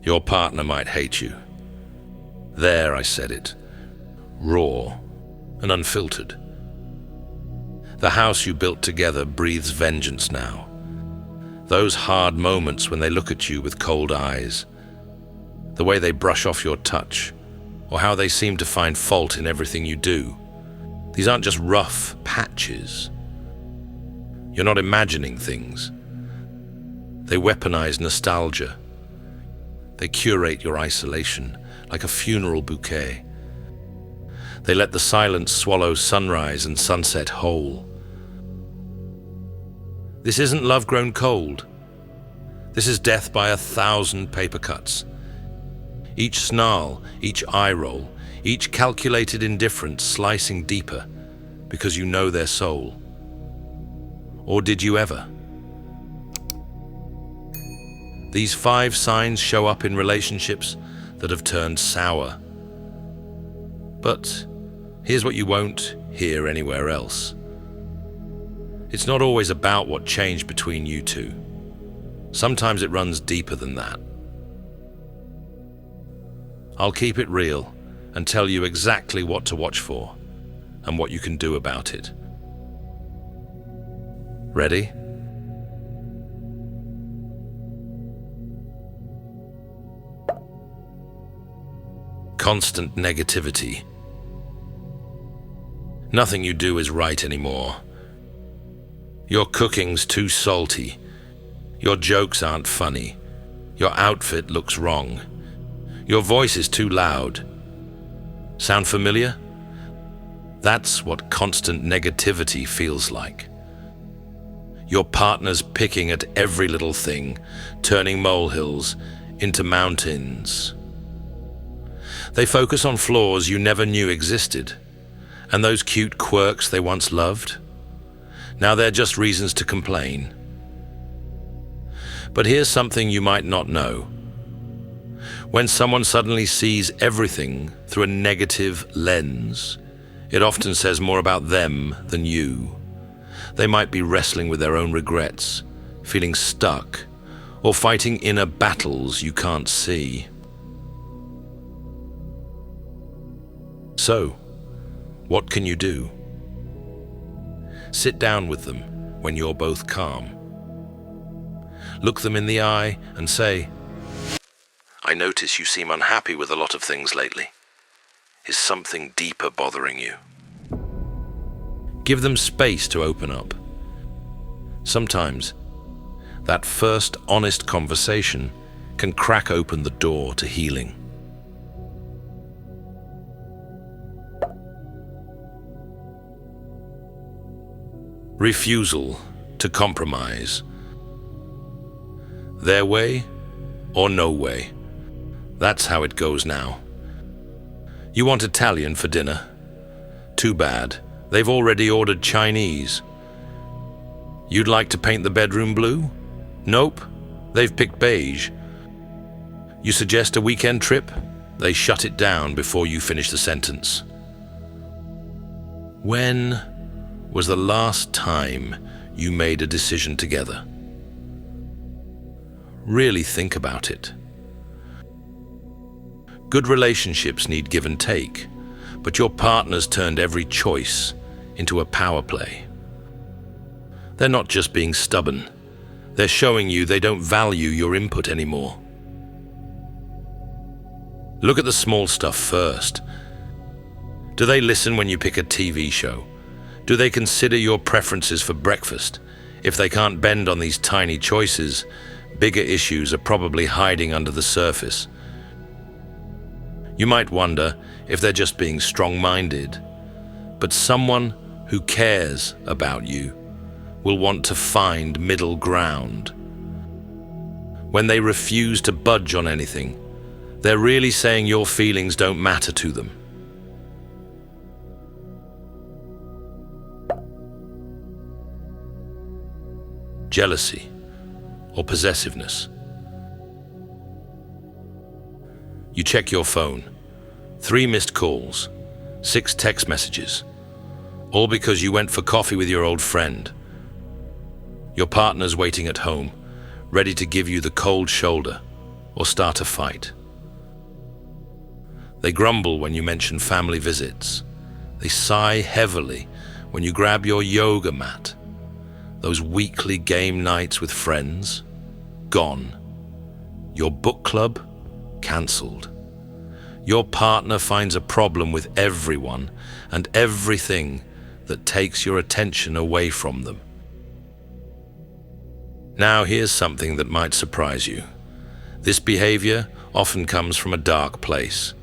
Your partner might hate you. There, I said it. Raw and unfiltered. The house you built together breathes vengeance now. Those hard moments when they look at you with cold eyes, the way they brush off your touch, or how they seem to find fault in everything you do. These aren't just rough patches. You're not imagining things. They weaponize nostalgia. They curate your isolation like a funeral bouquet. They let the silence swallow sunrise and sunset whole. This isn't love grown cold. This is death by 1,000 paper cuts. Each snarl, each eyeroll, each calculated indifference slicing deeper because you know their soul. Or did you ever? These 5 signs show up in relationships that have turned sour. But here's what you won't hear anywhere else. It's not always about what changed between you two. Sometimes it runs deeper than that. I'll keep it real and tell you exactly what to watch for and what you can do about it. Ready? Constant negativity. Nothing you do is right anymore. Your cooking's too salty. Your jokes aren't funny. Your outfit looks wrong. Your voice is too loud. Sound familiar? That's what constant negativity feels like. Your partner's picking at every little thing, turning molehills into mountains. They focus on flaws you never knew existed, and those cute quirks they once loved. Now they're just reasons to complain. But here's something you might not know. When someone suddenly sees everything through a negative lens, it often says more about them than you. They might be wrestling with their own regrets, feeling stuck, or fighting inner battles you can't see. So, what can you do? Sit down with them when you're both calm. Look them in the eye and say, "I notice you seem unhappy with a lot of things lately. Is something deeper bothering you?" Give them space to open up. Sometimes, that first honest conversation can crack open the door to healing. Refusal to compromise. Their way or no way. That's how it goes now. You want Italian for dinner? Too bad. They've already ordered Chinese. You'd like to paint the bedroom blue? Nope. They've picked beige. You suggest a weekend trip? They shut it down before you finish the sentence. When was the last time you made a decision together? Really think about it. Good relationships need give and take, but your partner's turned every choice into a power play. They're not just being stubborn. They're showing you they don't value your input anymore. Look at the small stuff first. Do they listen when you pick a TV show? Do they consider your preferences for breakfast? If they can't bend on these tiny choices, bigger issues are probably hiding under the surface. You might wonder if they're just being strong-minded, but someone who cares about you will want to find middle ground. When they refuse to budge on anything, they're really saying your feelings don't matter to them. Jealousy or possessiveness. You check your phone. 3 missed calls, 6 text messages, all because you went for coffee with your old friend. Your partner's waiting at home, ready to give you the cold shoulder. or start a fight. They grumble when you mention family visits. They sigh heavily when you grab your yoga mat. Those weekly game nights with friends, gone. Your book club, cancelled. Your partner finds a problem with everyone and everything that takes your attention away from them. Now here's something that might surprise you. This behavior often comes from a dark place.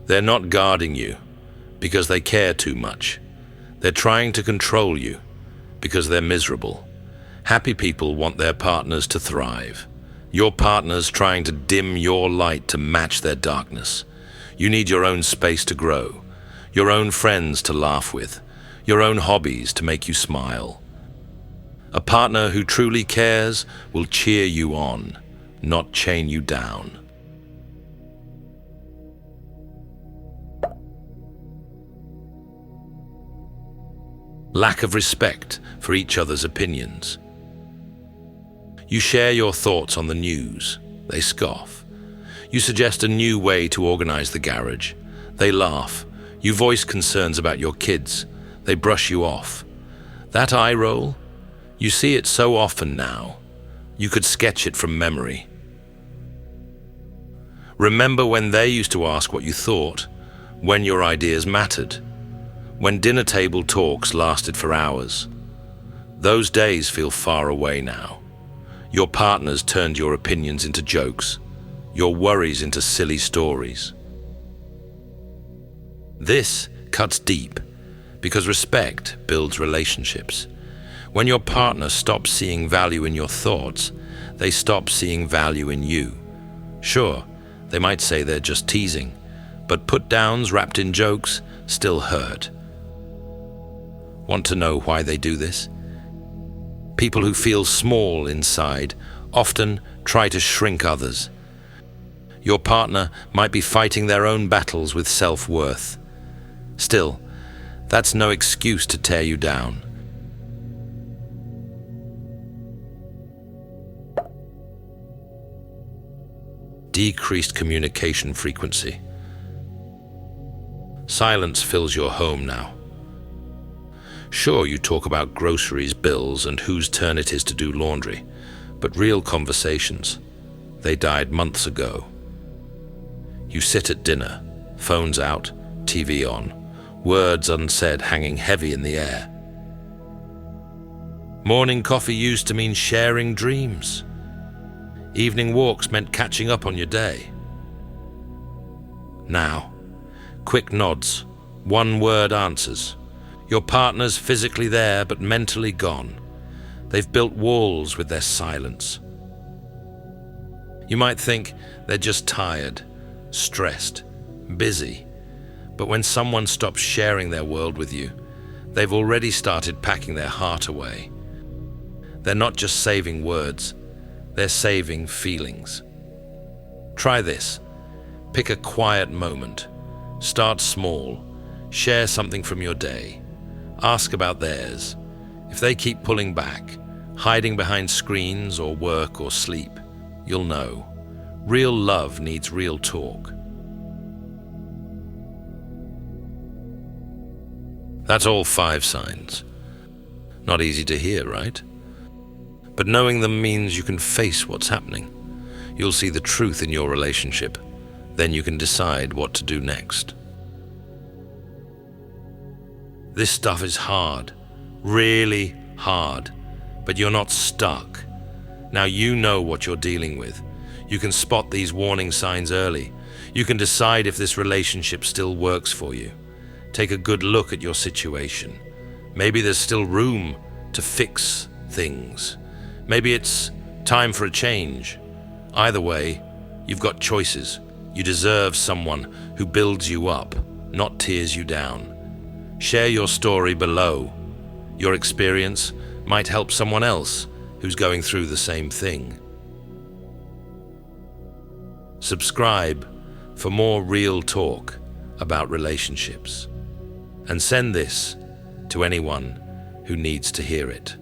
They're not guarding you because they care too much. They're trying to control you because they're miserable. Happy people want their partners to thrive. Your partner's trying to dim your light to match their darkness. You need your own space to grow, your own friends to laugh with, your own hobbies to make you smile. A partner who truly cares will cheer you on, not chain you down. Lack of respect for each other's opinions. You share your thoughts on the news. They scoff. You suggest a new way to organize the garage. They laugh. You voice concerns about your kids. They brush you off. That eye roll? You see it so often now. You could sketch it from memory. Remember when they used to ask what you thought, when your ideas mattered, when dinner table talks lasted for hours. Those days feel far away now. Your partner's turned your opinions into jokes, your worries into silly stories. This cuts deep because respect builds relationships. When your partner stops seeing value in your thoughts, they stop seeing value in you. Sure, they might say they're just teasing, but put-downs wrapped in jokes still hurt. Want to know why they do this? People who feel small inside often try to shrink others. Your partner might be fighting their own battles with self-worth. Still, that's no excuse to tear you down. Decreased communication frequency. Silence fills your home now. Sure, you talk about groceries, bills, and whose turn it is to do laundry, but real conversations, they died months ago. You sit at dinner, phones out, TV on, words unsaid hanging heavy in the air. Morning coffee used to mean sharing dreams. Evening walks meant catching up on your day. Now, quick nods, one-word answers. Your partner's physically there but mentally gone. They've built walls with their silence. You might think they're just tired, stressed, busy. But when someone stops sharing their world with you, they've already started packing their heart away. They're not just saving words, they're saving feelings. Try this. Pick a quiet moment. Start small. Share something from your day. Ask about theirs. If they keep pulling back, hiding behind screens or work or sleep, you'll know. Real love needs real talk. That's all 5 signs. Not easy to hear, right? But knowing them means you can face what's happening. You'll see the truth in your relationship. Then you can decide what to do next. This stuff is hard, really hard, but you're not stuck. Now you know what you're dealing with. You can spot these warning signs early. You can decide if this relationship still works for you. Take a good look at your situation. Maybe there's still room to fix things. Maybe it's time for a change. Either way, you've got choices. You deserve someone who builds you up, not tears you down. Share your story below. Your experience might help someone else who's going through the same thing. Subscribe for more real talk about relationships. And send this to anyone who needs to hear it.